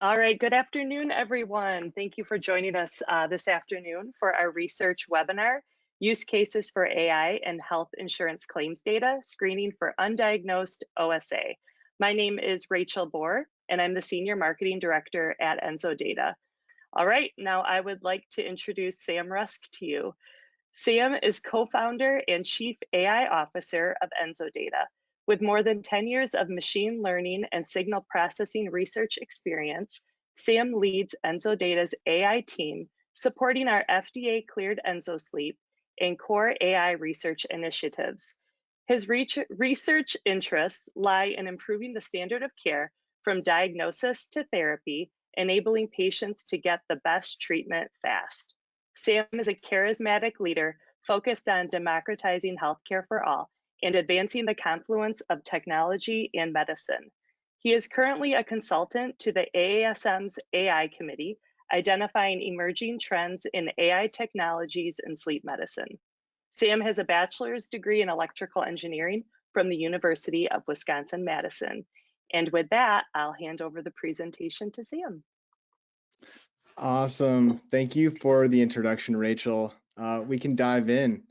All right, good afternoon, everyone. Thank you for joining us this afternoon for our research webinar, Use Cases for AI and Health Insurance Claims Data, Screening for Undiagnosed OSA. My name is Rachel Bohr, and I'm the Senior Marketing Director at EnsoData. All right, now I would like to introduce Sam Rusk to you. Sam is co-founder and Chief AI Officer of EnsoData. With more than 10 years of machine learning and signal processing research experience, Sam leads EnsoData's AI team, supporting our FDA-cleared EnsoSleep and core AI research initiatives. His research interests lie in improving the standard of care from diagnosis to therapy, enabling patients to get the best treatment fast. Sam is a charismatic leader focused on democratizing healthcare for all and advancing the confluence of technology and medicine. He is currently a consultant to the AASM's AI Committee, identifying emerging trends in AI technologies and sleep medicine. Sam has a bachelor's degree in electrical engineering from the University of Wisconsin-Madison. And with that, I'll hand over the presentation to Sam. Awesome. Thank you for the introduction, Rachel. We can dive in.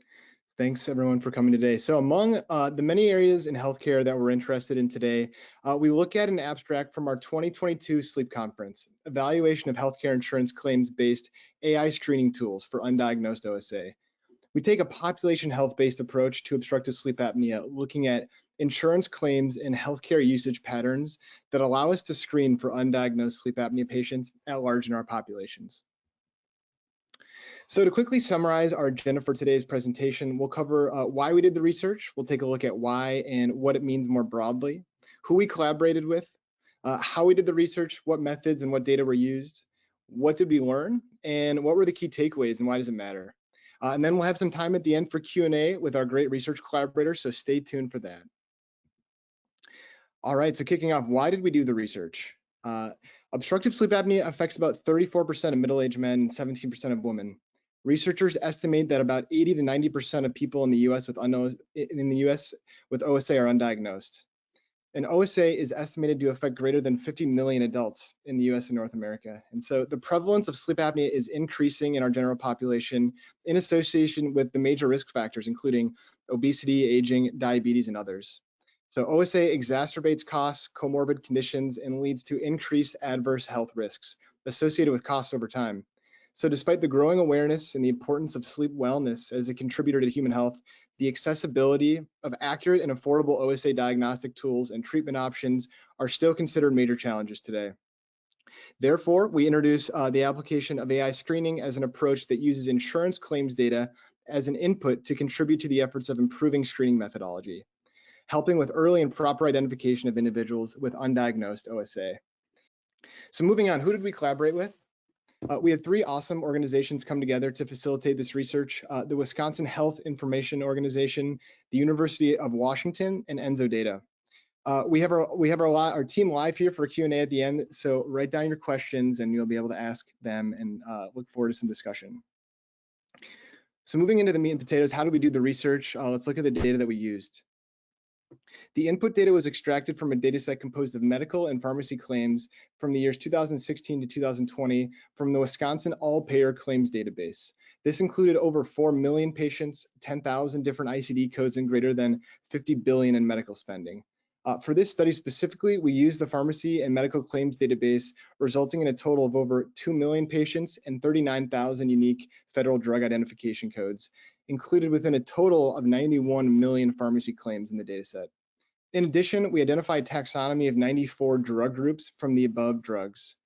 Thanks everyone for coming today. So among the many areas in healthcare that we're interested in today, we look at an abstract from our 2022 Sleep Conference, Evaluation of Healthcare Insurance Claims-Based AI Screening Tools for Undiagnosed OSA. We take a population health-based approach to obstructive sleep apnea, looking at insurance claims and healthcare usage patterns that allow us to screen for undiagnosed sleep apnea patients at large in our populations. So to quickly summarize our agenda for today's presentation, we'll cover why we did the research. We'll take a look at why and what it means more broadly, who we collaborated with, how we did the research, what methods and what data were used, what did we learn, and what were the key takeaways and why does it matter? And then we'll have some time at the end for Q&A with our great research collaborators, so stay tuned for that. All right, so kicking off, why did we do the research? Obstructive sleep apnea affects about 34% of middle-aged men and 17% of women. Researchers estimate that about 80 to 90% of people in the U.S. with OSA are undiagnosed. And OSA is estimated to affect greater than 50 million adults in the US and North America. And so the prevalence of sleep apnea is increasing in our general population in association with the major risk factors, including obesity, aging, diabetes, and others. So OSA exacerbates costs, comorbid conditions, and leads to increased adverse health risks associated with costs over time. So despite the growing awareness and the importance of sleep wellness as a contributor to human health, the accessibility of accurate and affordable OSA diagnostic tools and treatment options are still considered major challenges today. Therefore, we introduce the application of AI screening as an approach that uses insurance claims data as an input to contribute to the efforts of improving screening methodology, helping with early and proper identification of individuals with undiagnosed OSA. So moving on, who did we collaborate with? We had three awesome organizations come together to facilitate this research, the Wisconsin Health Information Organization, the University of Washington, and EnsoData. We have our team live here for Q&A at the end, so write down your questions and you'll be able to ask them and look forward to some discussion. So moving into the meat and potatoes, how did we do the research? Let's look at the data that we used. The input data was extracted from a dataset composed of medical and pharmacy claims from the years 2016 to 2020 from the Wisconsin All-Payer Claims Database. This included over 4 million patients, 10,000 different ICD codes, and greater than 50 billion in medical spending. For this study specifically, we used the pharmacy and medical claims database, resulting in a total of over 2 million patients and 39,000 unique federal drug identification codes, included within a total of 91 million pharmacy claims in the dataset. In addition, we identified taxonomy of 94 drug groups from the above drugs.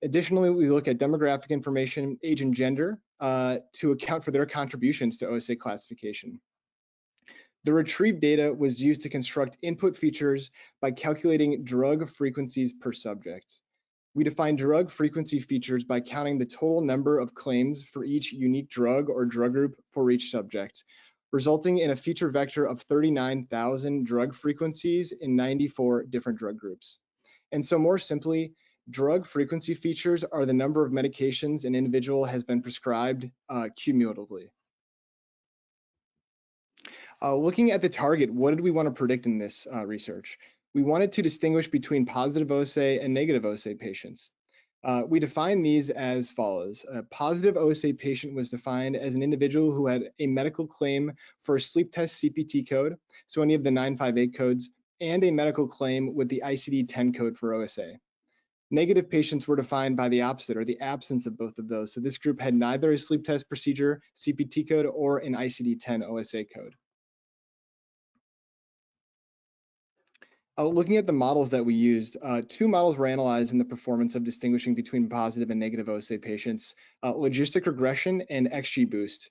Additionally, we look at demographic information, age and gender, to account for their contributions to OSA classification. The retrieved data was used to construct input features by calculating drug frequencies per subject. We define drug frequency features by counting the total number of claims for each unique drug or drug group for each subject, resulting in a feature vector of 39,000 drug frequencies in 94 different drug groups. And so more simply, drug frequency features are the number of medications an individual has been prescribed cumulatively. Looking at the target, what did we want to predict in this research? we wanted to distinguish between positive OSA and negative OSA patients. We define these as follows. A positive OSA patient was defined as an individual who had a medical claim for a sleep test CPT code, so any of the 958 codes, and a medical claim with the ICD-10 code for OSA. Negative patients were defined by the opposite, or the absence of both of those. So this group had neither a sleep test procedure CPT code or an ICD-10 OSA code. Looking at the models that we used, two models were analyzed in the performance of distinguishing between positive and negative OSA patients, Logistic Regression and XGBoost.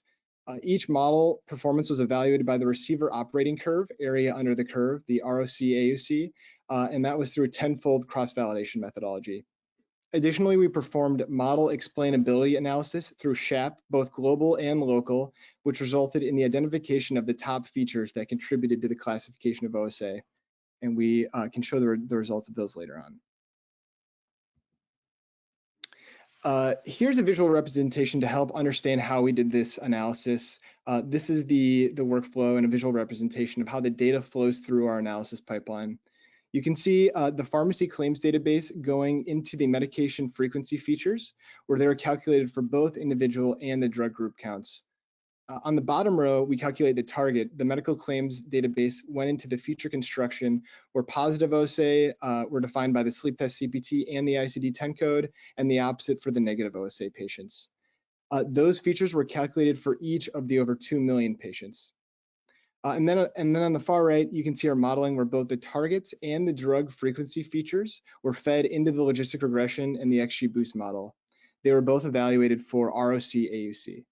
Each model performance was evaluated by the receiver operating curve, area under the curve, the ROC-AUC, and that was through a 10-fold cross-validation methodology. Additionally, we performed model explainability analysis through SHAP, both global and local, which resulted in the identification of the top features that contributed to the classification of OSA. And we can show the results of those later on. Here's a visual representation to help understand how we did this analysis. This is the workflow and a visual representation of how the data flows through our analysis pipeline. You can see the pharmacy claims database going into the medication frequency features, where they're calculated for both individual and the drug group counts. On the bottom row, we calculate the target. The medical claims database went into the feature construction where positive OSA were defined by the sleep test CPT and the ICD-10 code, and the opposite for the negative OSA patients. Those features were calculated for each of the over 2 million patients. And then on the far right, you can see our modeling where both the targets and the drug frequency features were fed into the logistic regression and the XGBoost model. They were both evaluated for ROC-AUC.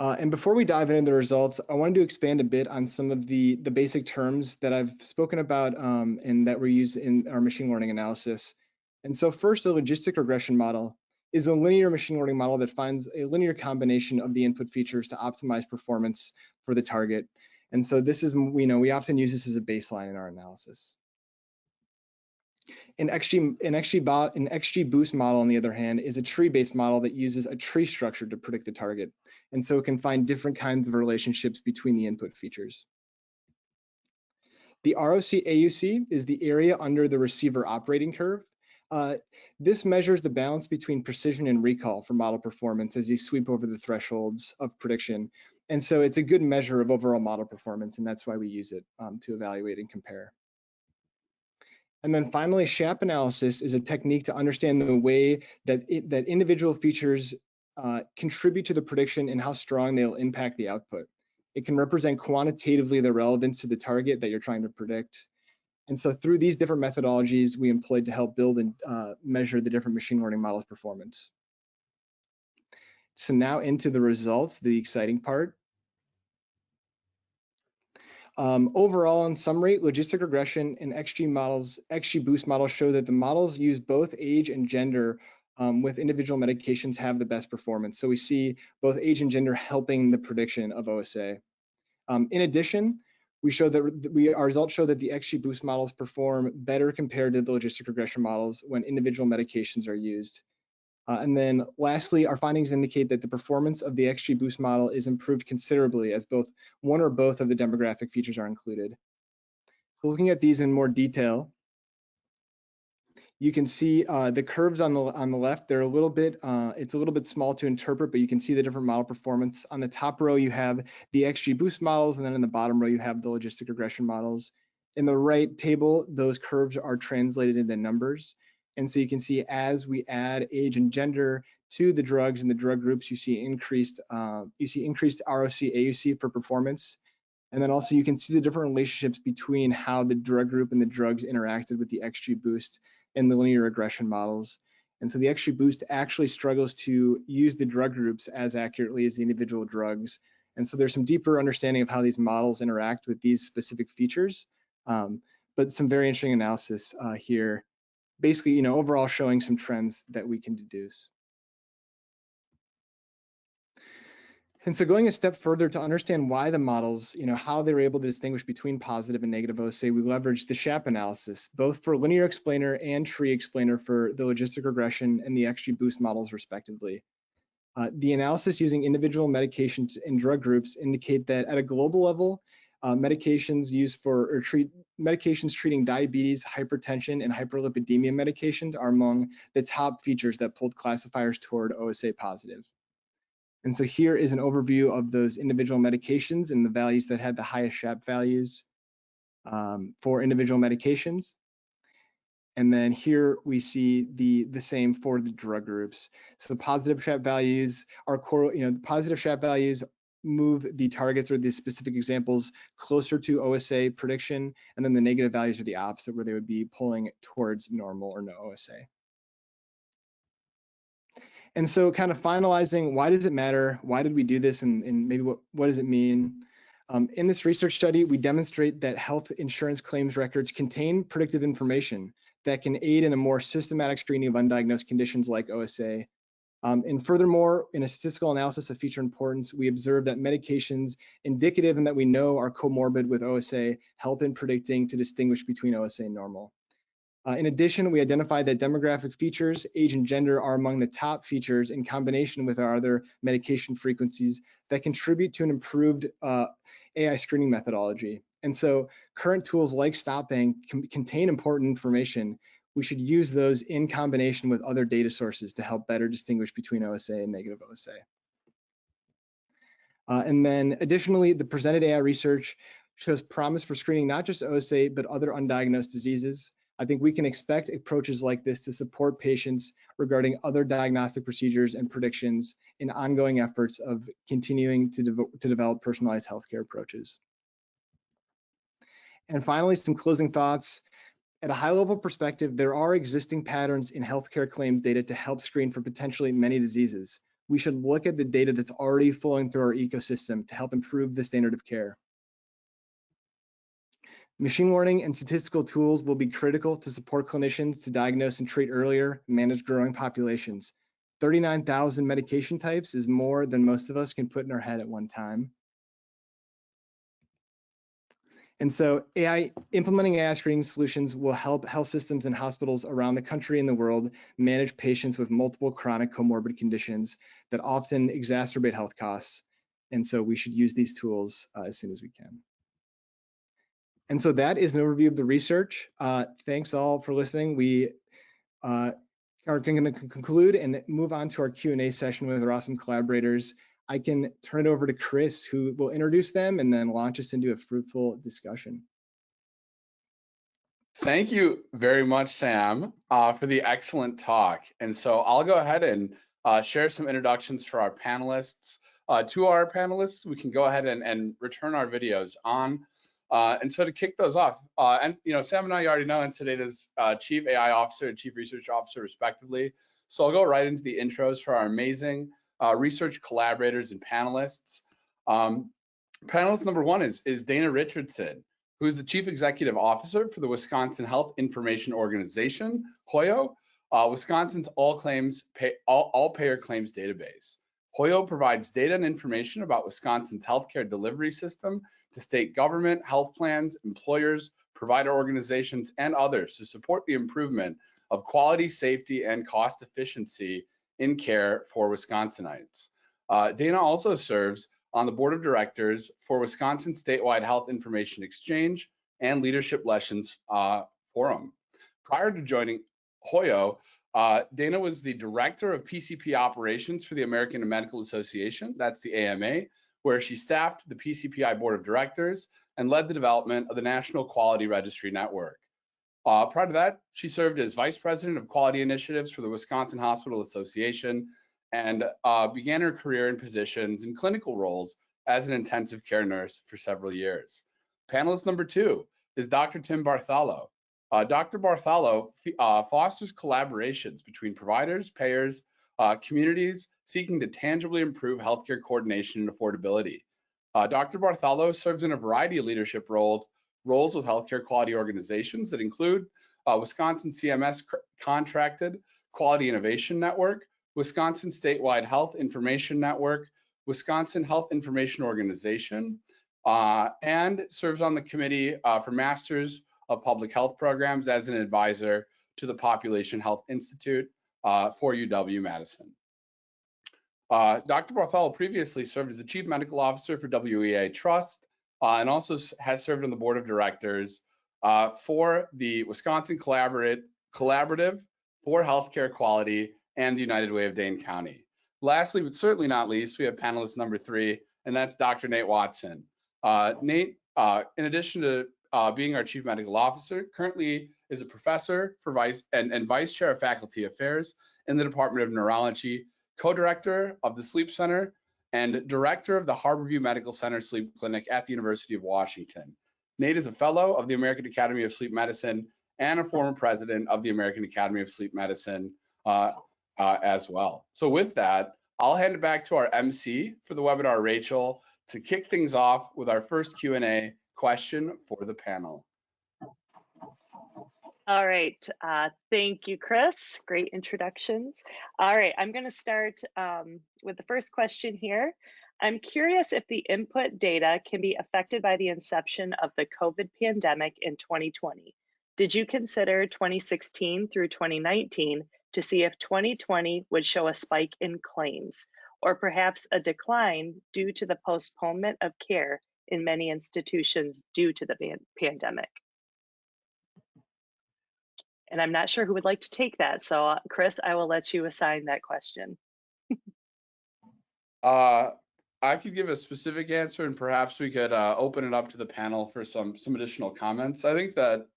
And before we dive into the results, I wanted to expand a bit on some of the basic terms that I've spoken about and that we use in our machine learning analysis. And so first, a logistic regression model is a linear machine learning model that finds a linear combination of the input features to optimize performance for the target. And so this is, we often use this as a baseline in our analysis. An XGBoost model, on the other hand, is a tree-based model that uses a tree structure to predict the target. And so it can find different kinds of relationships between the input features. The ROC-AUC is the area under the receiver operating curve. This measures the balance between precision and recall for model performance as you sweep over the thresholds of prediction. And so it's a good measure of overall model performance, and that's why we use it to evaluate and compare. And then finally, SHAP analysis is a technique to understand the way that individual features contribute to the prediction and how strong they'll impact the output. It can represent quantitatively the relevance to the target that you're trying to predict. And so through these different methodologies, we employed to help build and measure the different machine learning models' performance. So now into the results, the exciting part. Overall, in summary, logistic regression and XGBoost models show that the models use both age and gender with individual medications have the best performance. So we see both age and gender helping the prediction of OSA. In addition, our results show that the XGBoost models perform better compared to the logistic regression models when individual medications are used. And then lastly, our findings indicate that the performance of the XGBoost model is improved considerably as both one or both of the demographic features are included. So looking at these in more detail, you can see the curves on the left. They're it's a little bit small to interpret, but you can see the different model performance. On the top row, you have the XGBoost models, and then in the bottom row, you have the logistic regression models. In the right table, those curves are translated into numbers. And so you can see as we add age and gender to the drugs and the drug groups, you see increased ROC-AUC for performance. And then also you can see the different relationships between how the drug group and the drugs interacted with the XGBoost and the linear regression models. And so the XGBoost actually struggles to use the drug groups as accurately as the individual drugs. And so there's some deeper understanding of how these models interact with these specific features, but some very interesting analysis here. Basically, overall showing some trends that we can deduce. And so going a step further to understand why the models, how they're able to distinguish between positive and negative OSA, we leveraged the SHAP analysis, both for linear explainer and tree explainer for the logistic regression and the XGBoost models respectively. The analysis using individual medications and drug groups indicate that at a global level, medications used for or medications treating diabetes, hypertension, and hyperlipidemia medications are among the top features that pulled classifiers toward OSA positive. And so here is an overview of those individual medications and the values that had the highest SHAP values for individual medications. And then here we see the same for the drug groups. So positive SHAP values are the positive SHAP values move the targets or the specific examples closer to OSA prediction, and then the negative values are the opposite, where they would be pulling towards normal or no OSA. And so kind of finalizing, why does it matter? Why did we do this? And maybe what does it mean? In this research study, we demonstrate that health insurance claims records contain predictive information that can aid in a more systematic screening of undiagnosed conditions like OSA. And furthermore, in a statistical analysis of feature importance, we observe that medications indicative and that we know are comorbid with OSA help in predicting to distinguish between OSA and normal. In addition, we identified that demographic features, age and gender, are among the top features in combination with our other medication frequencies that contribute to an improved AI screening methodology. And so current tools like StopBank contain important information. We should use those in combination with other data sources to help better distinguish between OSA and negative OSA. And then additionally, the presented AI research shows promise for screening not just OSA, but other undiagnosed diseases. I think we can expect approaches like this to support patients regarding other diagnostic procedures and predictions in ongoing efforts of continuing to develop personalized healthcare approaches. And finally, some closing thoughts. At a high-level perspective, there are existing patterns in healthcare claims data to help screen for potentially many diseases. We should look at the data that's already flowing through our ecosystem to help improve the standard of care. Machine learning and statistical tools will be critical to support clinicians to diagnose and treat earlier, manage growing populations. 39,000 medication types is more than most of us can put in our head at one time. And so implementing AI screening solutions will help health systems and hospitals around the country and the world manage patients with multiple chronic comorbid conditions that often exacerbate health costs. And so we should use these tools as soon as we can. And so that is an overview of the research. Thanks all for listening. We are going to conclude and move on to our Q&A session with our awesome collaborators. I can turn it over to Chris, who will introduce them and then launch us into a fruitful discussion. Thank you very much, Sam, for the excellent talk. And so I'll go ahead and share some introductions for our panelists. To our panelists, we can go ahead and return our videos on. And so to kick those off, and Sam and I already know EnsoData's Chief AI Officer and Chief Research Officer, respectively. So I'll go right into the intros for our amazing research collaborators and panelists. Panelist number one is Dana Richardson, who is the Chief Executive Officer for the Wisconsin Health Information Organization, HOYO, Wisconsin's all-payer claims database. HOYO provides data and information about Wisconsin's healthcare delivery system to state government, health plans, employers, provider organizations, and others to support the improvement of quality, safety, and cost efficiency in care for Wisconsinites. Dana also serves on the board of directors for Wisconsin Statewide Health Information Exchange and Leadership Lessons Forum. Prior to joining HOYO, Dana was the director of PCP operations for the American Medical Association, that's the AMA, where she staffed the PCPI board of directors and led the development of the National Quality Registry Network. Prior to that, she served as Vice President of Quality Initiatives for the Wisconsin Hospital Association and began her career in positions in clinical roles as an intensive care nurse for several years. Panelist number two is Dr. Tim Bartholow. Dr. Bartholow fosters collaborations between providers, payers, communities seeking to tangibly improve healthcare coordination and affordability. Dr. Bartholow serves in a variety of leadership roles with healthcare quality organizations that include Wisconsin CMS contracted Quality Innovation Network, Wisconsin Statewide Health Information Network, Wisconsin Health Information Organization, and serves on the committee for Masters of Public Health Programs as an advisor to the Population Health Institute for UW-Madison. Dr. Bartholow previously served as the Chief Medical Officer for WEA Trust and also has served on the board of directors for the Wisconsin Collaborative for Healthcare Quality and the United Way of Dane County. Lastly, but certainly not least, we have panelist number 3, and that's Dr. Nate Watson. Nate, in addition to being our Chief Medical Officer, currently is a professor for Vice Chair of Faculty Affairs in the Department of Neurology, co-director of the Sleep Center, and director of the Harborview Medical Center Sleep Clinic at the University of Washington. Nate is a fellow of the American Academy of Sleep Medicine and a former president of the American Academy of Sleep Medicine as well. So with that, I'll hand it back to our MC for the webinar, Rachel, to kick things off with our first Q&A question for the panel. All right, thank you, Chris. Great introductions. All right, I'm going to start with the first question here. I'm curious if the input data can be affected by the inception of the COVID pandemic in 2020. Did you consider 2016 through 2019 to see if 2020 would show a spike in claims, or perhaps a decline due to the postponement of care in many institutions due to the pandemic? And I'm not sure who would like to take that. So Chris, I will let you assign that question. I could give a specific answer, and perhaps we could open it up to the panel for some additional comments. I think that,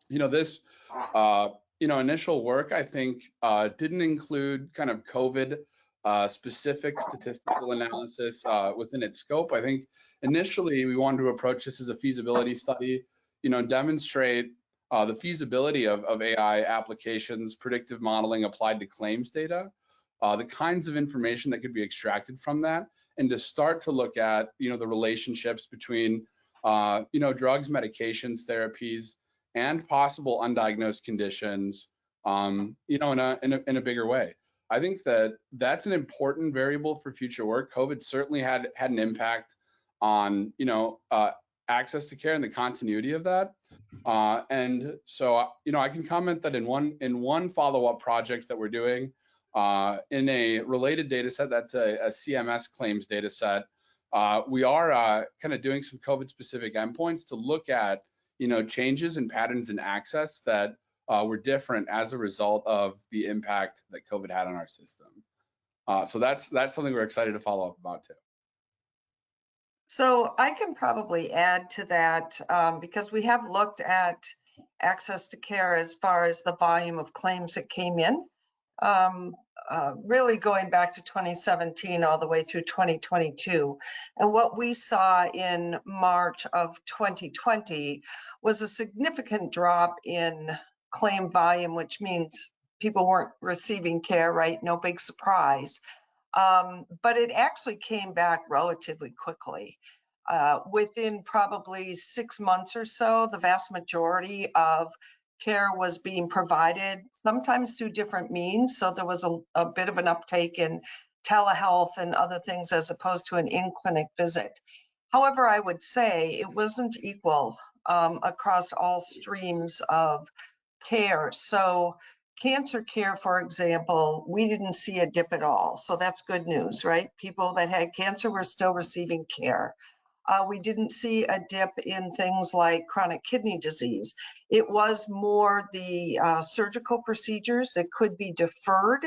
this, initial work, I think, didn't include kind of COVID specific statistical analysis within its scope. I think initially we wanted to approach this as a feasibility study, demonstrate the feasibility of AI applications, predictive modeling applied to claims data, the kinds of information that could be extracted from that, and to start to look at, the relationships between, drugs, medications, therapies, and possible undiagnosed conditions, in a bigger way. I think that that's an important variable for future work. COVID certainly had an impact on, access to care and the continuity of that. And so, I can comment that in one follow-up project that we're doing, in a related data set, that's a CMS claims data set, we are kind of doing some COVID-specific endpoints to look at, changes in patterns in access that were different as a result of the impact that COVID had on our system. So that's something we're excited to follow up about too. So I can probably add to that because we have looked at access to care as far as the volume of claims that came in, really going back to 2017 all the way through 2022. And what we saw in March of 2020 was a significant drop in claim volume, which means people weren't receiving care, right? No big surprise. But it actually came back relatively quickly. Within probably 6 months or so, the vast majority of care was being provided, sometimes through different means. So there was a bit of an uptake in telehealth and other things as opposed to an in-clinic visit. However, I would say it wasn't equal across all streams of care. So cancer care, for example, we didn't see a dip at all. So that's good news, right? People that had cancer were still receiving care. We didn't see a dip in things like chronic kidney disease. It was more the surgical procedures that could be deferred,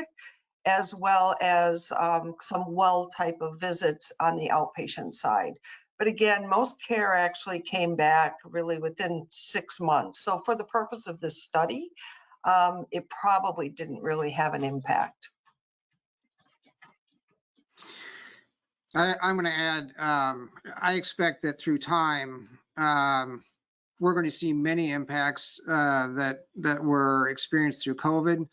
as well as some well type of visits on the outpatient side. But again, most care actually came back really within 6 months. So for the purpose of this study, it probably didn't really have an impact. I'm going to add, I expect that through time, we're going to see many impacts that were experienced through COVID.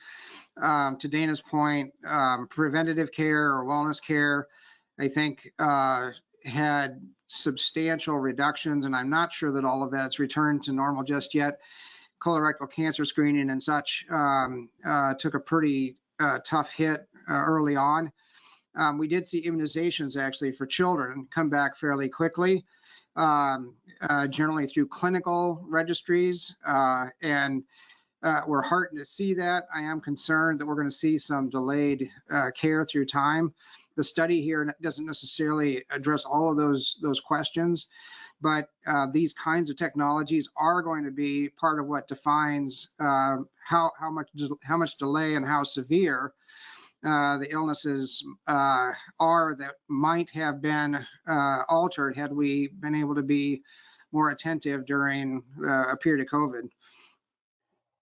To Dana's point, preventative care or wellness care, I think, had substantial reductions, and I'm not sure that all of that's returned to normal just yet. Colorectal cancer screening and such took a pretty tough hit early on. We did see immunizations actually for children come back fairly quickly, generally through clinical registries, and we're heartened to see that. I am concerned that we're going to see some delayed care through time. The study here doesn't necessarily address all of those questions, but these kinds of technologies are going to be part of what defines how much delay and how severe the illnesses are that might have been altered had we been able to be more attentive during a period of COVID.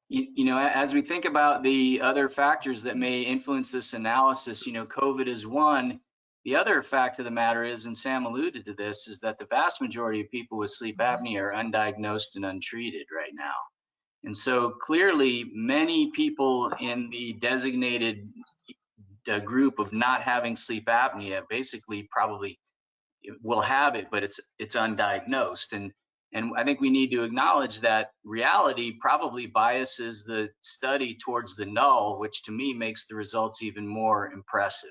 You know, as we think about the other factors that may influence this analysis, you know, COVID is one. The other fact of the matter is, and Sam alluded to this, is that the vast majority of people with sleep apnea are undiagnosed and untreated right now. And so clearly many people in the designated group of not having sleep apnea basically probably will have it, but it's undiagnosed. And I think we need to acknowledge that reality probably biases the study towards the null, which to me makes the results even more impressive.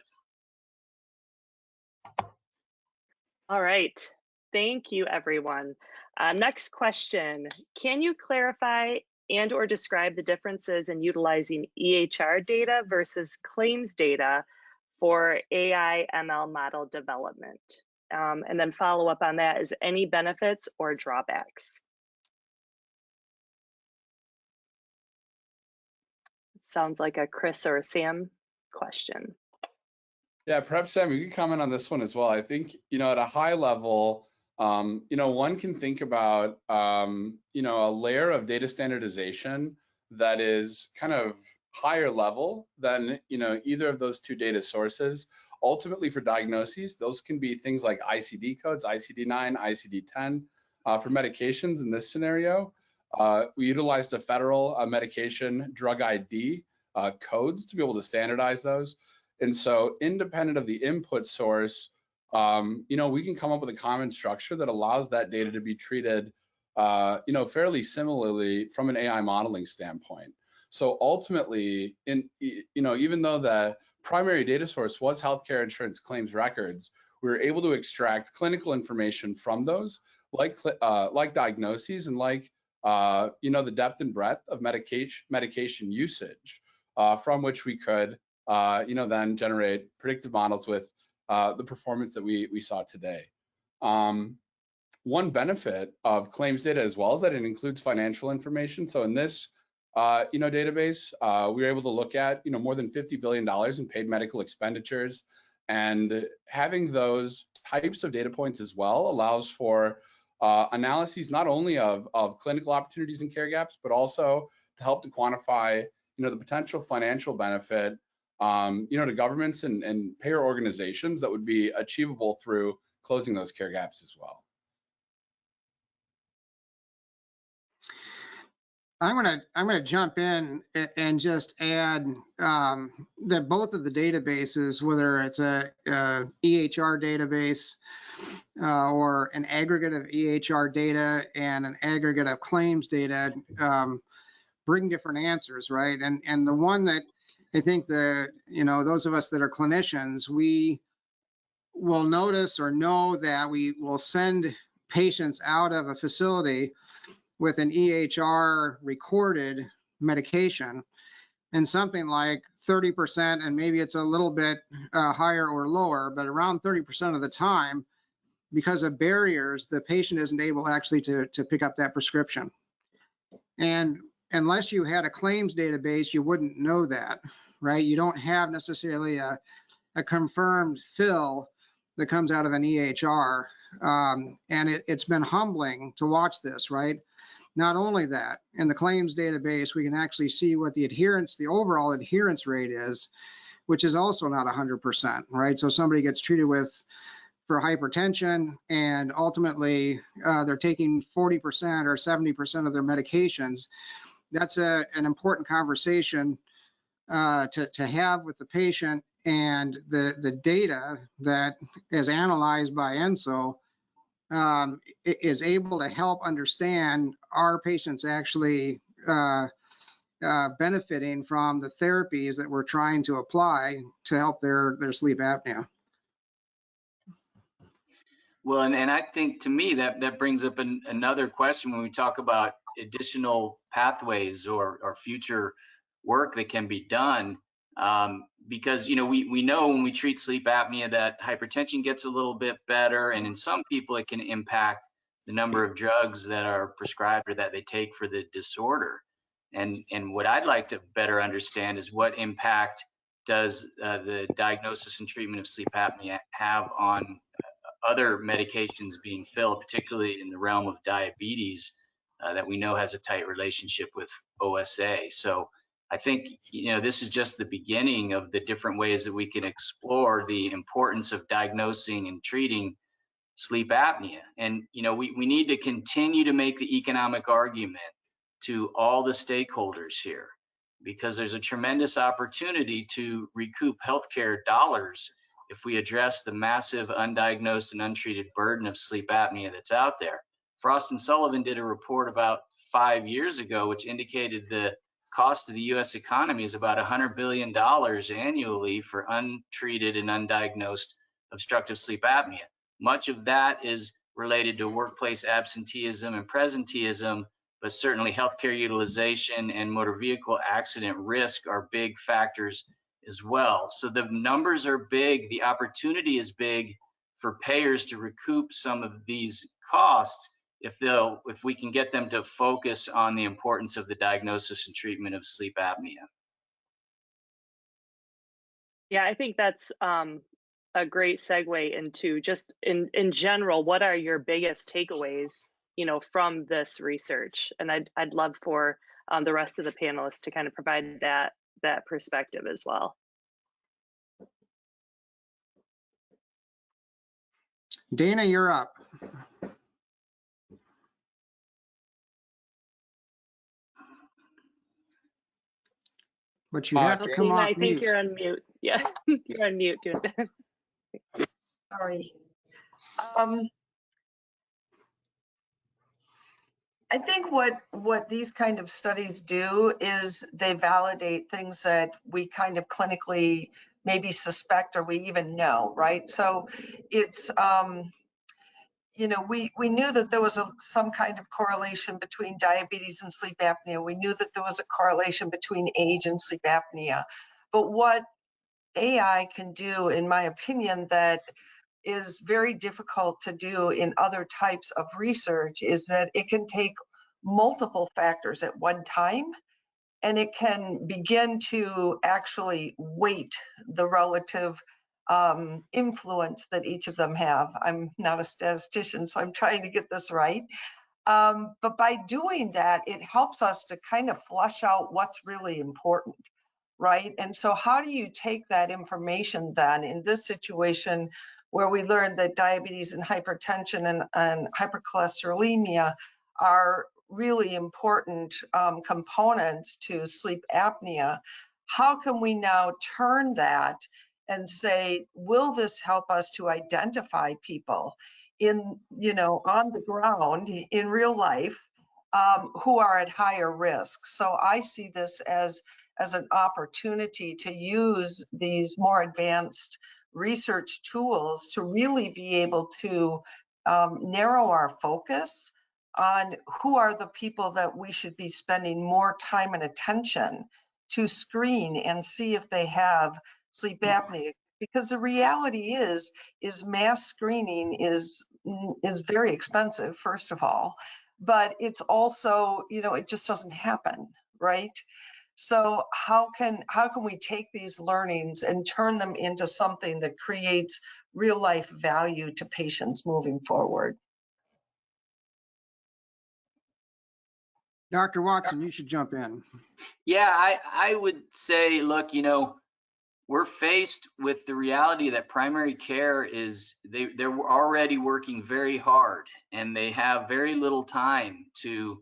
All right, thank you, everyone. Next question, can you clarify and or describe the differences in utilizing EHR data versus claims data for AI ML model development? And then follow up on that is any benefits or drawbacks? Sounds like a Chris or a Sam question. Yeah, perhaps Sam, you can comment on this one as well. I think, you know, at a high level, you know, one can think about, you know, a layer of data standardization that is kind of higher level than, you know, either of those two data sources. Ultimately, for diagnoses, those can be things like ICD codes, ICD-9, ICD-10. For medications in this scenario, we utilized a federal medication drug ID codes to be able to standardize those. And so independent of the input source, you know, we can come up with a common structure that allows that data to be treated, you know, fairly similarly from an AI modeling standpoint. So ultimately, you know, even though the primary data source was healthcare insurance claims records, we were able to extract clinical information from those, like diagnoses and like, you know, the depth and breadth of medication usage, from which we could, you know, then generate predictive models with the performance that we saw today. One benefit of claims data as well is that it includes financial information. So in this, you know, database, we were able to look at, you know, more than $50 billion in paid medical expenditures, and having those types of data points as well allows for analyses not only of clinical opportunities and care gaps, but also to help to quantify, you know, the potential financial benefit, you know, to governments and payer organizations that would be achievable through closing those care gaps as well. I'm gonna jump in and just add that both of the databases, whether it's a EHR database or an aggregate of EHR data and an aggregate of claims data, bring different answers, right? And the one that I think you know, those of us that are clinicians, we will notice or know that we will send patients out of a facility with an EHR recorded medication, and something like 30%, and maybe it's a little bit higher or lower, but around 30% of the time, because of barriers, the patient isn't able actually to pick up that prescription. And unless you had a claims database, you wouldn't know that, right? You don't have necessarily a confirmed fill that comes out of an EHR. And it's been humbling to watch this, right? Not only that, in the claims database, we can actually see what the overall adherence rate is, which is also not 100%, right? So somebody gets treated for hypertension, and ultimately they're taking 40% or 70% of their medications. That's an important conversation to have with the patient, and the data that is analyzed by Enso is able to help understand, are patients actually benefiting from the therapies that we're trying to apply to help their sleep apnea. Well, and I think to me that brings up another question when we talk about additional pathways or future work that can be done, because, you know, we know when we treat sleep apnea that hypertension gets a little bit better, and in some people it can impact the number of drugs that are prescribed or that they take for the disorder. And what I'd like to better understand is what impact does the diagnosis and treatment of sleep apnea have on other medications being filled, particularly in the realm of diabetes, that we know has a tight relationship with OSA. So I think, this is just the beginning of the different ways that we can explore the importance of diagnosing and treating sleep apnea. And, we need to continue to make the economic argument to all the stakeholders here, because there's a tremendous opportunity to recoup healthcare dollars if we address the massive undiagnosed and untreated burden of sleep apnea that's out there. Frost and Sullivan did a report about 5 years ago, which indicated the cost of the US economy is about $100 billion annually for untreated and undiagnosed obstructive sleep apnea. Much of that is related to workplace absenteeism and presenteeism, but certainly healthcare utilization and motor vehicle accident risk are big factors as well. So the numbers are big, the opportunity is big for payers to recoup some of these costs if we can get them to focus on the importance of the diagnosis and treatment of sleep apnea. Yeah, I think that's a great segue into just in general, what are your biggest takeaways, from this research? And I'd love for the rest of the panelists to kind of provide that perspective as well. Dana, you're up. But you have to come Dana, off I mute. think you're on mute. Yeah, you're on mute, dude. Sorry. I think what these kind of studies do is they validate things that we kind of clinically maybe suspect or we even know, right? So it's, we knew that there was some kind of correlation between diabetes and sleep apnea. We knew that there was a correlation between age and sleep apnea. But what AI can do, in my opinion, that is very difficult to do in other types of research is that it can take multiple factors at one time, and it can begin to actually weight the relative influence that each of them have. I'm not a statistician, so I'm trying to get this right. But by doing that, it helps us to kind of flush out what's really important, right? And so how do you take that information then in this situation where we learned that diabetes and hypertension and hypercholesterolemia are really important components to sleep apnea? How can we now turn that and say, will this help us to identify people on the ground in real life who are at higher risk? So I see this as an opportunity to use these more advanced research tools to really be able to narrow our focus on who are the people that we should be spending more time and attention to screen and see if they have sleep apnea. Because the reality is mass screening is very expensive, first of all, but it's also, it just doesn't happen, right? So how can we take these learnings and turn them into something that creates real life value to patients moving forward? Dr. Watson, you should jump in. Yeah, I would say, look, we're faced with the reality that primary care is, they're already working very hard and they have very little time to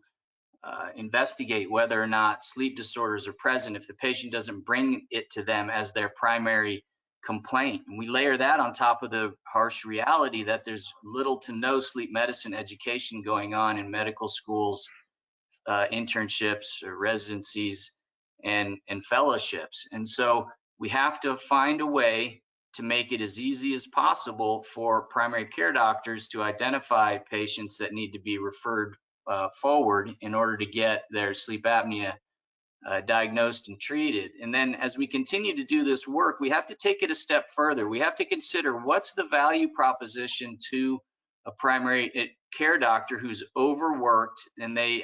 investigate whether or not sleep disorders are present if the patient doesn't bring it to them as their primary complaint. And we layer that on top of the harsh reality that there's little to no sleep medicine education going on in medical schools, internships or residencies and fellowships. And so we have to find a way to make it as easy as possible for primary care doctors to identify patients that need to be referred forward in order to get their sleep apnea diagnosed and treated. And then as we continue to do this work, we have to take it a step further. We have to consider what's the value proposition to a primary care doctor who's overworked and they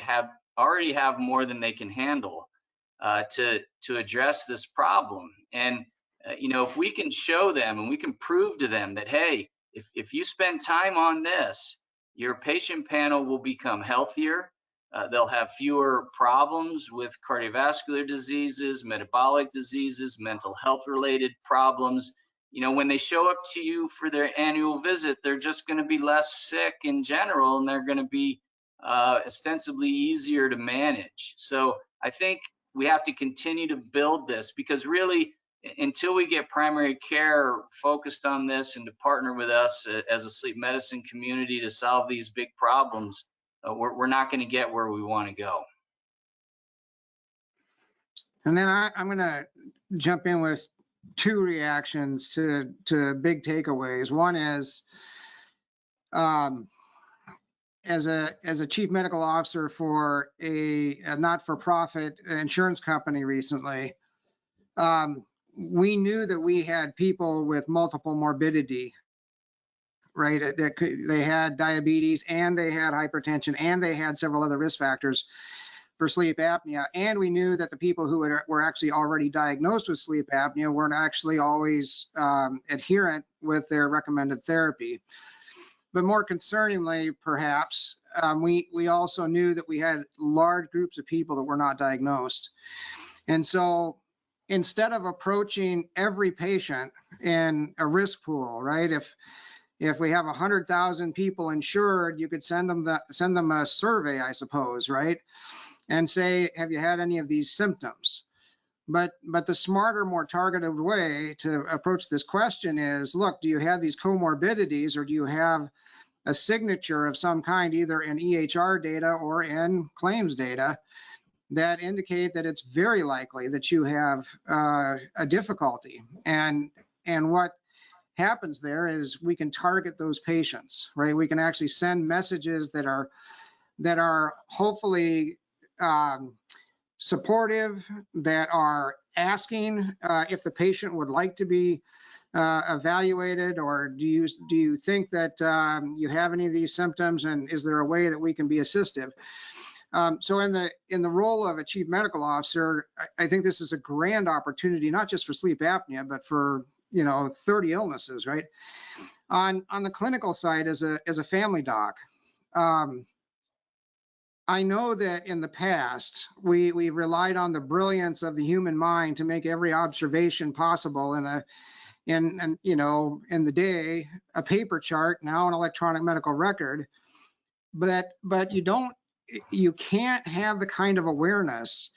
already have more than they can handle to address this problem. And you know, if we can show them and we can prove to them that, hey, if you spend time on this, your patient panel will become healthier. They'll have fewer problems with cardiovascular diseases, metabolic diseases, mental health related problems. You know, when they show up to you for their annual visit, they're just going to be less sick in general, and they're going to be ostensibly easier to manage. So I think we have to continue to build this, because really, until we get primary care focused on this and to partner with us as a sleep medicine community to solve these big problems, we're not going to get where we want to go. And then I'm going to jump in with two reactions to big takeaways. One is, as a chief medical officer for a not-for-profit insurance company recently, we knew that we had people with multiple morbidity, right? They had diabetes, and they had hypertension, and they had several other risk factors for sleep apnea. And we knew that the people who were actually already diagnosed with sleep apnea weren't actually always adherent with their recommended therapy. But more concerningly, perhaps, we also knew that we had large groups of people that were not diagnosed. And so instead of approaching every patient in a risk pool, right? If we have 100,000 people insured, you could send them a survey, I suppose, right? And say, have you had any of these symptoms? But the smarter, more targeted way to approach this question is, look, do you have these comorbidities, or do you have a signature of some kind, either in EHR data or in claims data, that indicate that it's very likely that you have a difficulty? And what happens there is we can target those patients, right? We can actually send messages that are hopefully supportive, that are asking if the patient would like to be evaluated, or do you think that you have any of these symptoms, and is there a way that we can be assistive? So in the role of a chief medical officer, I think this is a grand opportunity, not just for sleep apnea, but for 30 illnesses, right? On the clinical side, as a family doc, I know that in the past we relied on the brilliance of the human mind to make every observation possible in the day, a paper chart, now an electronic medical record. But you can't have the kind of awareness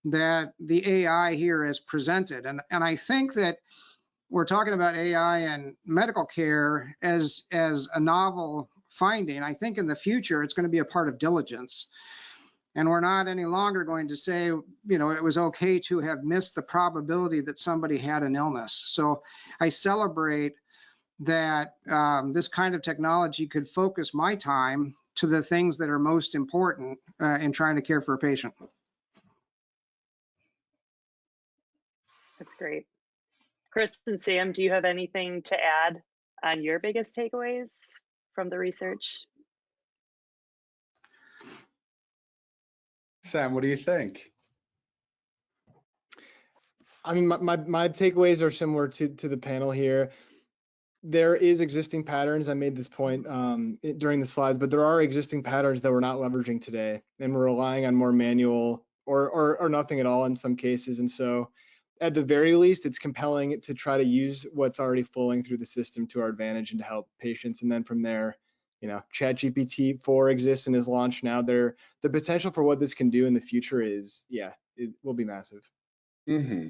that the AI here has presented. And I think that we're talking about AI and medical care as a novel finding. I think in the future, it's going to be a part of diligence. And we're not any longer going to say, it was okay to have missed the probability that somebody had an illness. So I celebrate that this kind of technology could focus my time to the things that are most important in trying to care for a patient. That's great. Chris and Sam, do you have anything to add on your biggest takeaways from the research? Sam, what do you think? I mean, my takeaways are similar to the panel here. There is existing patterns. I made this point during the slides, but there are existing patterns that we're not leveraging today, and we're relying on more manual or nothing at all in some cases. And so at the very least, it's compelling to try to use what's already flowing through the system to our advantage and to help patients. And then from there, ChatGPT 4 exists and is launched now. The potential for what this can do in the future is, it will be massive. Mm-hmm.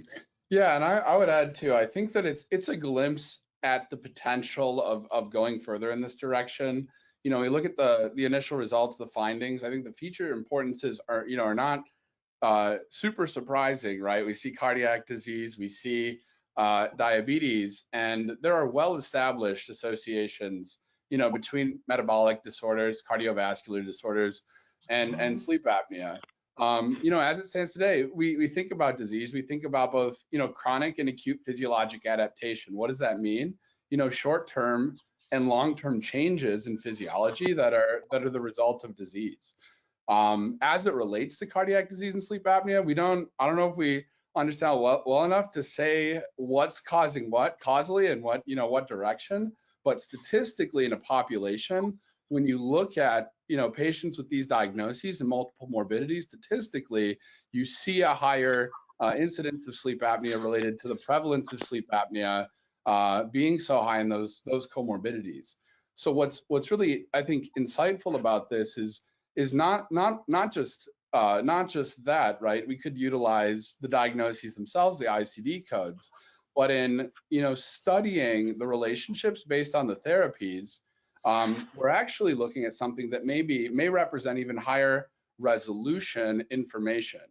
Yeah, and I would add too, I think that it's a glimpse at the potential of going further in this direction. We look at the initial results, the findings. I think the future importances are not super surprising, right? We see cardiac disease, we see diabetes, and there are well-established associations, between metabolic disorders, cardiovascular disorders, and sleep apnea. As it stands today, we think about disease, we think about both, chronic and acute physiologic adaptation. What does that mean? Short term, and long-term changes in physiology that are the result of disease. As it relates to cardiac disease and sleep apnea, I don't know if we understand well enough to say what's causing what causally and what direction, but statistically in a population, when you look at patients with these diagnoses and multiple morbidities, statistically you see a higher incidence of sleep apnea related to the prevalence of sleep apnea being so high in those comorbidities. So what's really, I think, insightful about this is not just that, right? We could utilize the diagnoses themselves, the ICD codes, but in studying the relationships based on the therapies, we're actually looking at something that may represent even higher resolution information.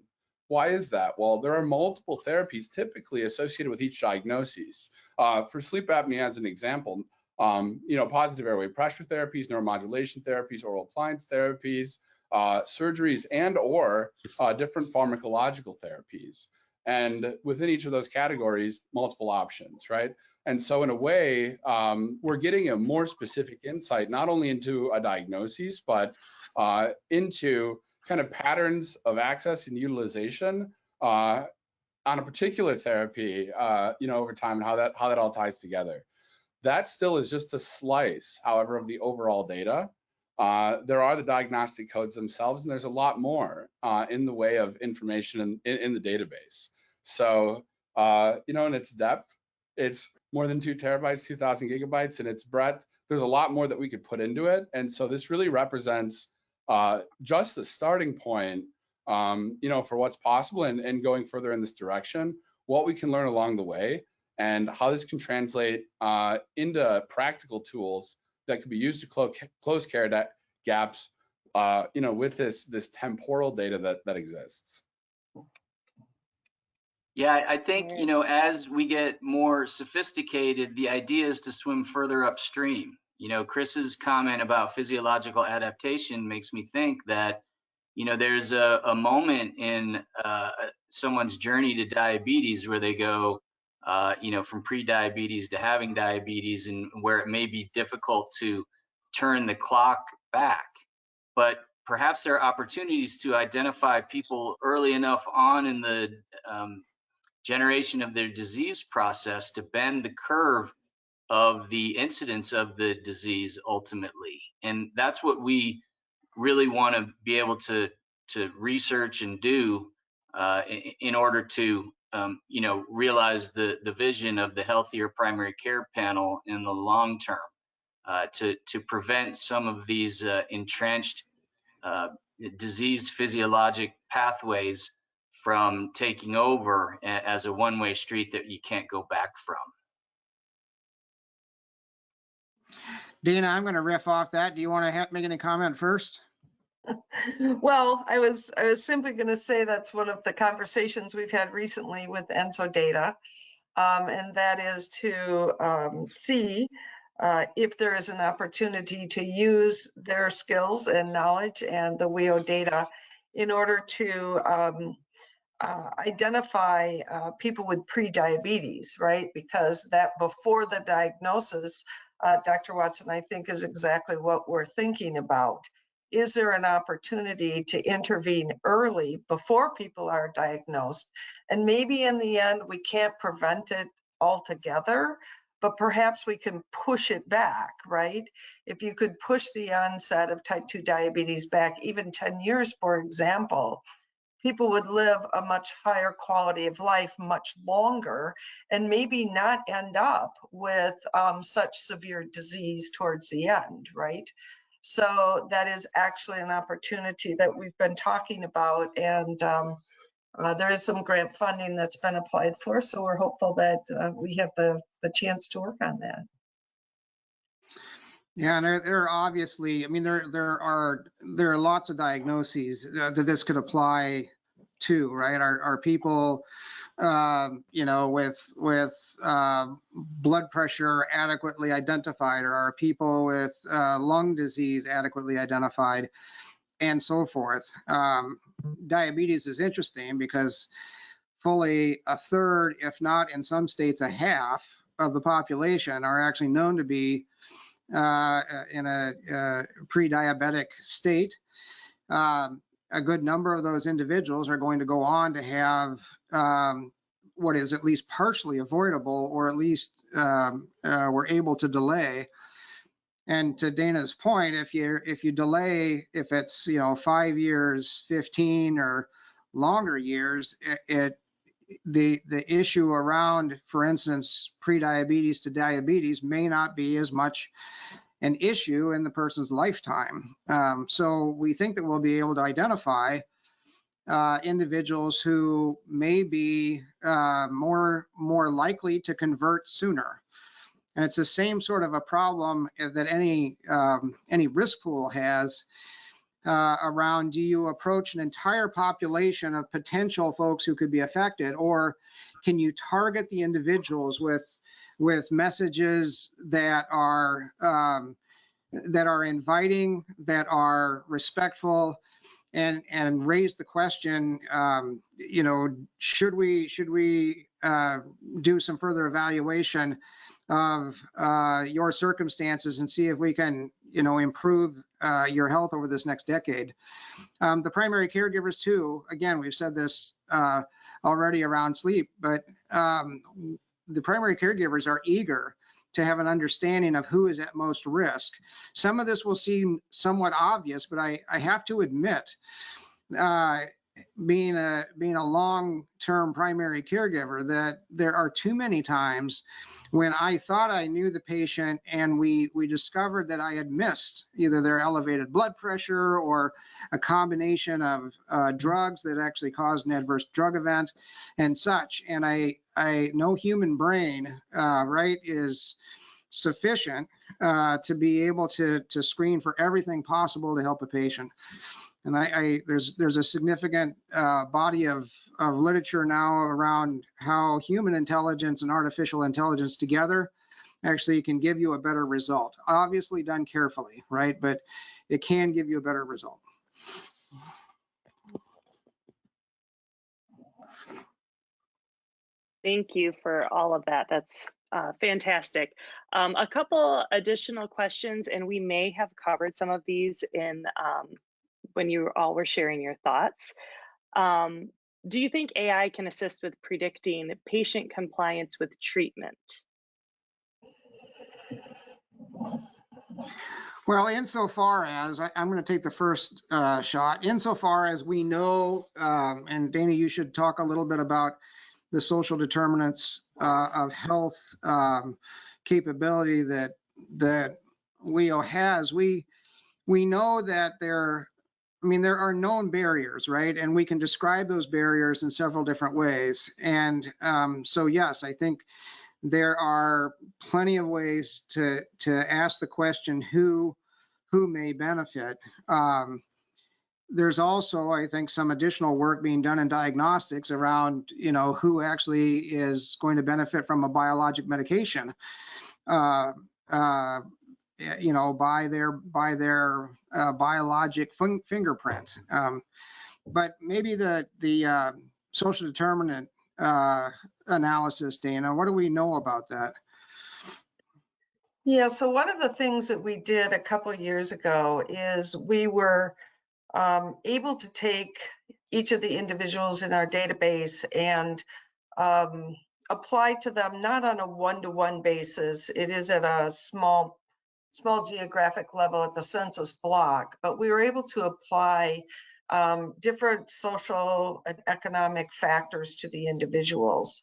Why is that? Well, there are multiple therapies typically associated with each diagnosis. For sleep apnea, as an example, positive airway pressure therapies, neuromodulation therapies, oral appliance therapies, surgeries, and/or different pharmacological therapies. And within each of those categories, multiple options, right? And so in a way, we're getting a more specific insight, not only into a diagnosis, but into kind of patterns of access and utilization on a particular therapy, over time, and how that all ties together. That still is just a slice, however, of the overall data. There are the diagnostic codes themselves, and there's a lot more in the way of information in the database. So, in its depth, it's more than 2 terabytes, 2,000 gigabytes, and its breadth, there's a lot more that we could put into it. And so this really represents just the starting point, for what's possible and going further in this direction, what we can learn along the way, and how this can translate into practical tools that could be used to close care gaps, with this temporal data that exists. Yeah, I think, as we get more sophisticated, the idea is to swim further upstream. Chris's comment about physiological adaptation makes me think that, there's a moment in someone's journey to diabetes where they go, from pre-diabetes to having diabetes, and where it may be difficult to turn the clock back. But perhaps there are opportunities to identify people early enough on in the generation of their disease process to bend the curve of the incidence of the disease ultimately. And that's what we really want to be able to research and do in order to realize the vision of the healthier primary care panel in the long term, to prevent some of these entrenched disease physiologic pathways from taking over as a one-way street that you can't go back from. Dana, I'm going to riff off that. Do you want to make any comment first? Well, I was simply going to say that's one of the conversations we've had recently with EnsoData, and that is to see if there is an opportunity to use their skills and knowledge and the WEO data in order to identify people with pre-diabetes, right? Because that before the diagnosis, Dr. Watson, I think is exactly what we're thinking about. Is there an opportunity to intervene early before people are diagnosed? And maybe in the end, we can't prevent it altogether, but perhaps we can push it back, right? If you could push the onset of type 2 diabetes back even 10 years, for example, people would live a much higher quality of life much longer and maybe not end up with such severe disease towards the end, right? So that is actually an opportunity that we've been talking about, and there is some grant funding that's been applied for, so we're hopeful that we have the chance to work on that. Yeah, and there are obviously, I mean, there are lots of diagnoses that this could apply to, right? Are people, with blood pressure adequately identified, or are people with lung disease adequately identified, and so forth. Diabetes is interesting because fully a third, if not in some states a half, of the population are actually known to be in a pre-diabetic state. A good number of those individuals are going to go on to have what is at least partially avoidable, or at least we're able to delay. And to Dana's point, if you delay, if it's 5 years, 15 or longer years, the issue around, for instance, prediabetes to diabetes may not be as much an issue in the person's lifetime. So we think that we'll be able to identify individuals who may be more likely to convert sooner. And it's the same sort of a problem that any risk pool has around, do you approach an entire population of potential folks who could be affected, or can you target the individuals with messages that are inviting, that are respectful, and raise the question, should we do some further evaluation of your circumstances and see if we can improve your health over this next decade. The primary caregivers too, again, we've said this already around sleep, but the primary caregivers are eager to have an understanding of who is at most risk. Some of this will seem somewhat obvious, but I have to admit, being a long-term primary caregiver, that there are too many times when I thought I knew the patient and we discovered that I had missed either their elevated blood pressure or a combination of drugs that actually caused an adverse drug event and such. And I no human brain, right, is sufficient to be able to screen for everything possible to help a patient. And there's a significant body of literature now around how human intelligence and artificial intelligence together actually can give you a better result. Obviously done carefully, right? But it can give you a better result. Thank you for all of that. That's fantastic. A couple additional questions, and we may have covered some of these in when you all were sharing your thoughts. Do you think AI can assist with predicting patient compliance with treatment? Well, insofar as, I'm going to take the first shot, insofar as we know, and Dana, you should talk a little bit about the social determinants of health capability that WEO has. We know that there are known barriers, right? And we can describe those barriers in several different ways. And so, yes, I think there are plenty of ways to ask the question, who may benefit. There's also, I think, some additional work being done in diagnostics around, who actually is going to benefit from a biologic medication. By their biologic fingerprint. But maybe the social determinant analysis, Dana, what do we know about that? Yeah, so one of the things that we did a couple of years ago is we were able to take each of the individuals in our database and apply to them not on a one-to-one basis. It is at a small geographic level at the census block, but we were able to apply different social and economic factors to the individuals,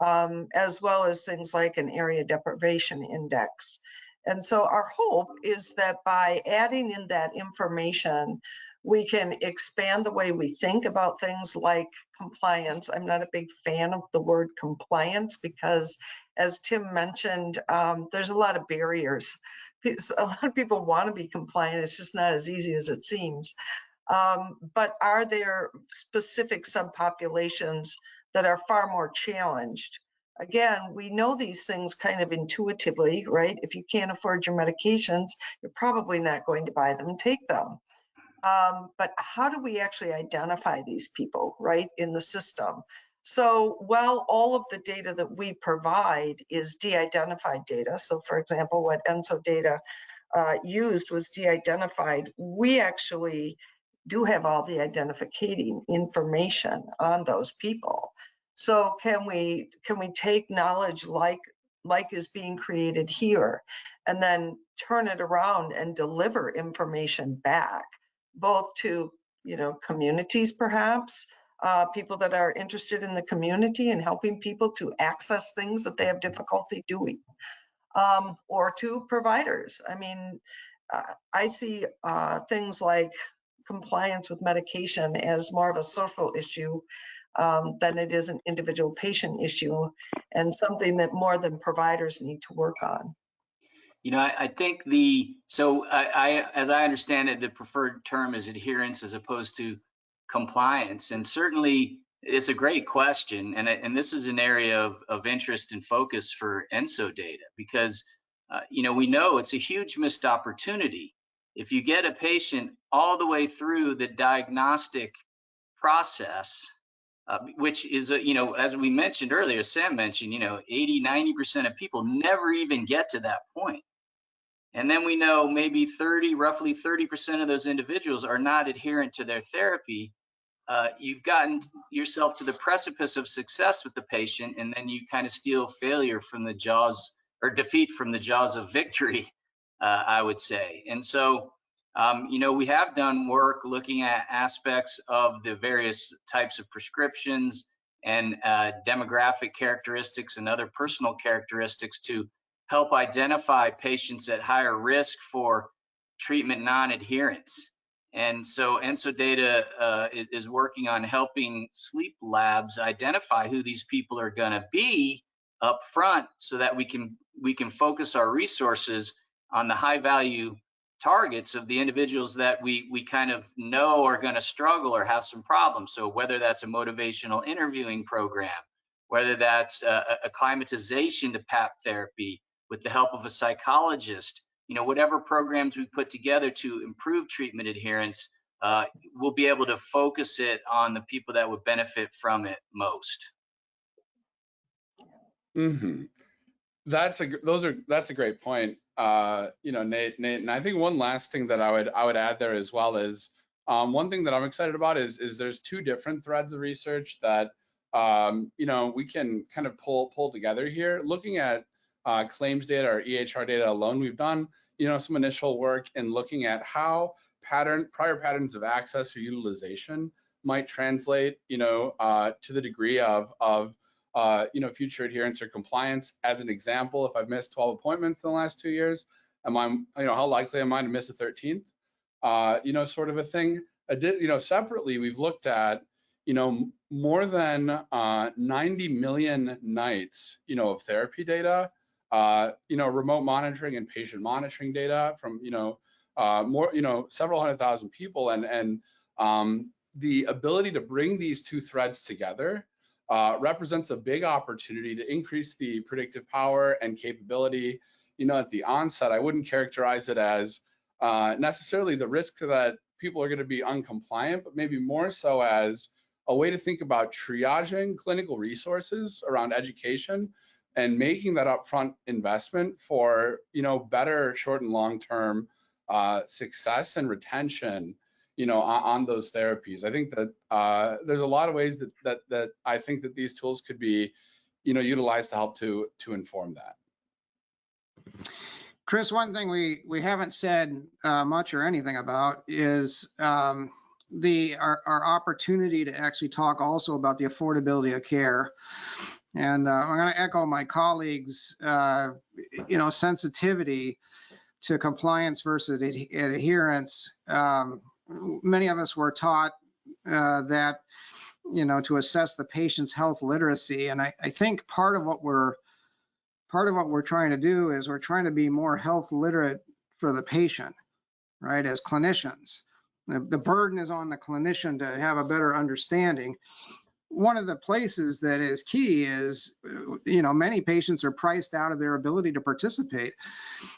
as well as things like an area deprivation index. And so our hope is that by adding in that information, we can expand the way we think about things like compliance. I'm not a big fan of the word compliance because, as Tim mentioned, there's a lot of barriers. A lot of people want to be compliant. It's just not as easy as it seems. But are there specific subpopulations that are far more challenged? Again, we know these things kind of intuitively, right? If you can't afford your medications, you're probably not going to buy them and take them. But how do we actually identify these people, right, in the system? So while all of the data that we provide is de-identified data, so for example, what EnsoData used was de-identified, we actually do have all the identificating information on those people. So can we take knowledge like is being created here and then turn it around and deliver information back, both to communities perhaps, people that are interested in the community and helping people to access things that they have difficulty doing, or to providers. I mean, I see things like compliance with medication as more of a social issue than it is an individual patient issue, and something that more than providers need to work on. I think as I understand it, the preferred term is adherence as opposed to compliance. And certainly it's a great question. And this is an area of interest and focus for EnsoData, because, we know it's a huge missed opportunity. If you get a patient all the way through the diagnostic process, which is, as we mentioned earlier, Sam mentioned, 80–90% of people never even get to that point. And then we know maybe roughly 30% of those individuals are not adherent to their therapy. You've gotten yourself to the precipice of success with the patient, and then you kind of steal failure from the jaws, or defeat from the jaws of victory, I would say. And so, we have done work looking at aspects of the various types of prescriptions and demographic characteristics and other personal characteristics to help identify patients at higher risk for treatment non-adherence. And so EnsoData is working on helping sleep labs identify who these people are going to be up front, so that we can focus our resources on the high value targets of the individuals that we kind of know are going to struggle or have some problems. So whether that's a motivational interviewing program, whether that's acclimatization to PAP therapy with the help of a psychologist, whatever programs we put together to improve treatment adherence, we'll be able to focus it on the people that would benefit from it most. Mm-hmm. That's a great point, Nate. And I think one last thing that I would add there as well is one thing that I'm excited about is there's two different threads of research that we can kind of pull together here. Looking at claims data or EHR data alone, we've done some initial work in looking at how prior patterns of access or utilization might translate to the degree of future adherence or compliance. As an example, if I've missed 12 appointments in the last 2 years, how likely am I to miss a 13th? Sort of a thing. Separately, we've looked at more than 90 million nights of therapy data, remote monitoring and patient monitoring data from several 100,000 people, and the ability to bring these two threads together represents a big opportunity to increase the predictive power and capability. At the onset, I wouldn't characterize it as necessarily the risk that people are going to be uncompliant, but maybe more so as a way to think about triaging clinical resources around education and making that upfront investment for better short and long-term success and retention on those therapies. I think that there's a lot of ways that I think that these tools could be utilized to help to inform that. Chris, one thing we haven't said much or anything about is our opportunity to actually talk also about the affordability of care. And I'm going to echo my colleagues, sensitivity to compliance versus adherence. Many of us were taught that, to assess the patient's health literacy. And I think part of what we're trying to do is we're trying to be more health literate for the patient, right? As clinicians, the burden is on the clinician to have a better understanding. One of the places that is key is, many patients are priced out of their ability to participate,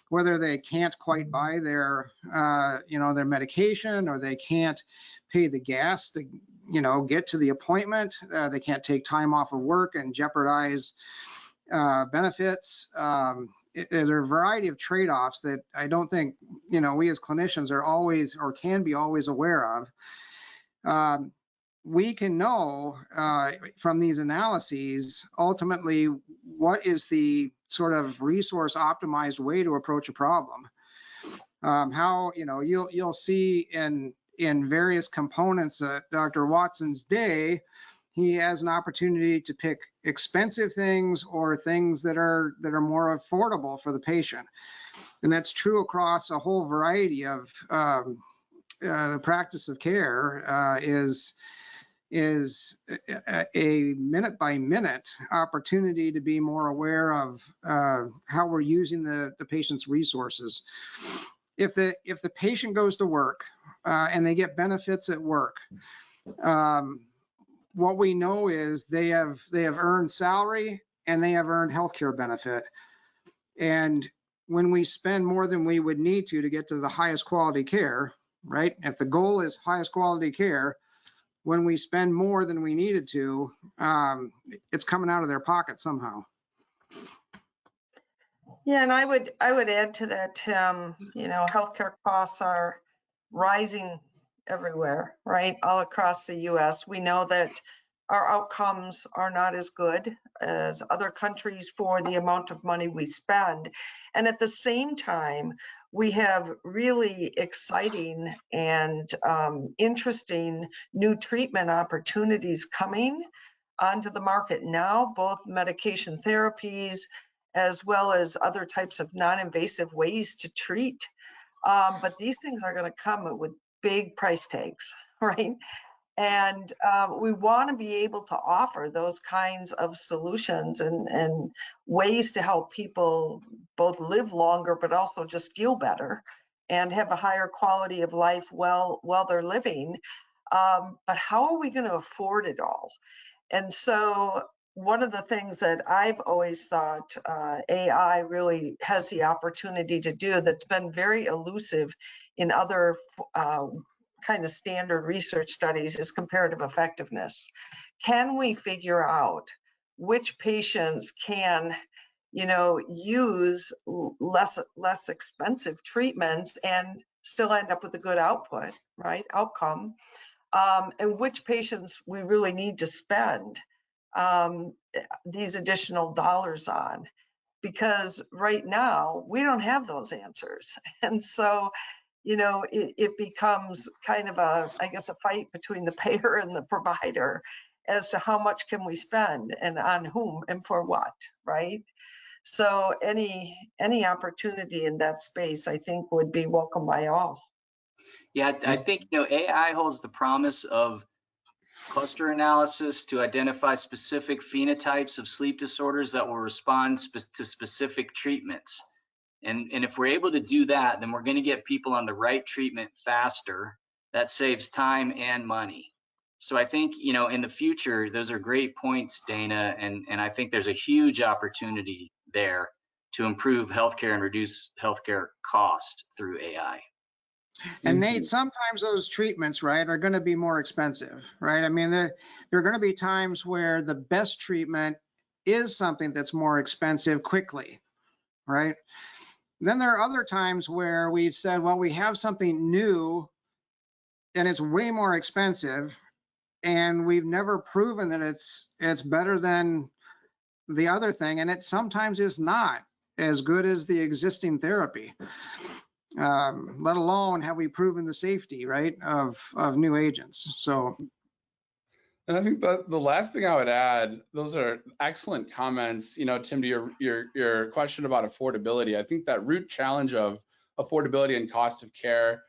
whether they can't quite buy their, their medication, or they can't pay the gas to, get to the appointment. They can't take time off of work and jeopardize benefits. There are a variety of trade-offs that I don't think, we as clinicians are always or can be always aware of. We can know from these analyses, ultimately, what is the sort of resource optimized way to approach a problem. How, you'll see in various components Dr. Watson's day, he has an opportunity to pick expensive things or things that are more affordable for the patient. And that's true across a whole variety of the practice of care is a minute by minute opportunity to be more aware of how we're using the patient's resources. If the patient goes to work and they get benefits at work, what we know is they have earned salary and they have earned healthcare benefit. And when we spend more than we would need to get to the highest quality care, right? If the goal is highest quality care, when we spend more than we needed to, it's coming out of their pocket somehow. Yeah, and I would add to that, Tim, healthcare costs are rising everywhere, right? All across the US. We know that our outcomes are not as good as other countries for the amount of money we spend. And at the same time, we have really exciting and interesting new treatment opportunities coming onto the market now, both medication therapies as well as other types of non-invasive ways to treat. But these things are going to come with big price tags, right? And we want to be able to offer those kinds of solutions and ways to help people both live longer, but also just feel better and have a higher quality of life while they're living. But how are we going to afford it all? And so one of the things that I've always thought AI really has the opportunity to do that's been very elusive in other kind of standard research studies is comparative effectiveness. Can we figure out which patients can, use less expensive treatments and still end up with a good output, right? Outcome, and which patients we really need to spend these additional dollars on, because right now we don't have those answers. And so, it becomes kind of a fight between the payer and the provider as to how much can we spend and on whom and for what, right? So any opportunity in that space, I think, would be welcome by all. Yeah, I think, AI holds the promise of cluster analysis to identify specific phenotypes of sleep disorders that will respond to specific treatments. And if we're able to do that, then we're going to get people on the right treatment faster. That saves time and money. So I think, in the future, those are great points, Dana, and I think there's a huge opportunity there to improve healthcare and reduce healthcare cost through AI. And Nate, sometimes those treatments, right, are going to be more expensive, right? I mean, there are going to be times where the best treatment is something that's more expensive quickly, right? Then there are other times where we've said, well, we have something new and it's way more expensive, and we've never proven that it's better than the other thing, and it sometimes is not as good as the existing therapy. Let alone have we proven the safety, right, of new agents. So, and I think that the last thing I would add, those are excellent comments, Tim, to your question about affordability. I think that root challenge of affordability and cost of care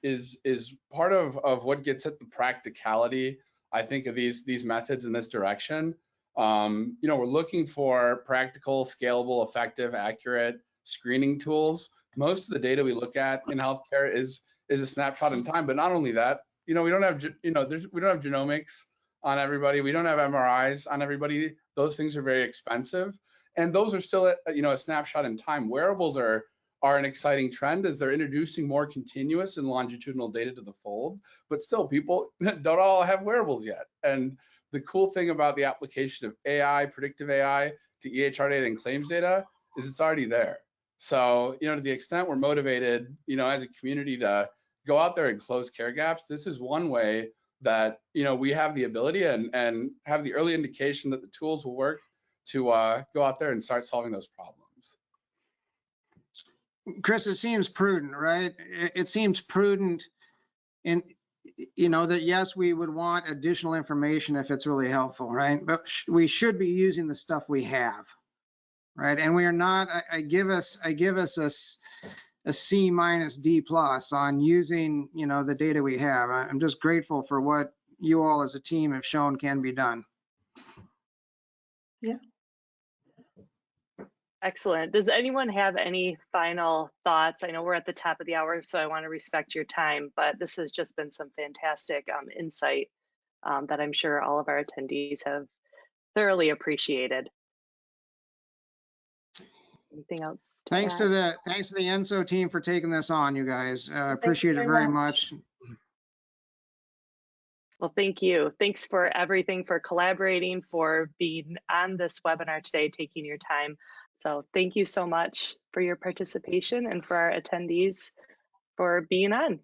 is part of what gets at the practicality, I think, of these methods in this direction. We're looking for practical, scalable, effective, accurate screening tools. Most of the data we look at in healthcare is a snapshot in time. But not only that, we don't have we don't have genomics on everybody. We don't have MRIs on everybody. Those things are very expensive, and those are still a snapshot in time. Wearables are are an exciting trend as they're introducing more continuous and longitudinal data to the fold, but still people don't all have wearables yet. And the cool thing about the application of AI, predictive AI to EHR data and claims data is it's already there. So, to the extent we're motivated, as a community to go out there and close care gaps, this is one way that, we have the ability and have the early indication that the tools will work to go out there and start solving those problems. Chris, it seems prudent, right? It seems prudent in, that yes, we would want additional information if it's really helpful, right? But we should be using the stuff we have, right? And we are not, I give us a C minus D plus on using, the data we have. I'm just grateful for what you all as a team have shown can be done. Yeah. Excellent. Does anyone have any final thoughts? I know we're at the top of the hour, so I want to respect your time, but this has just been some fantastic insight that I'm sure all of our attendees have thoroughly appreciated. Anything else? Thanks to the Enso team for taking this on, you guys. Appreciate it very much. Well, thank you. Thanks for everything, for collaborating, for being on this webinar today, taking your time. So thank you so much for your participation and for our attendees for being on.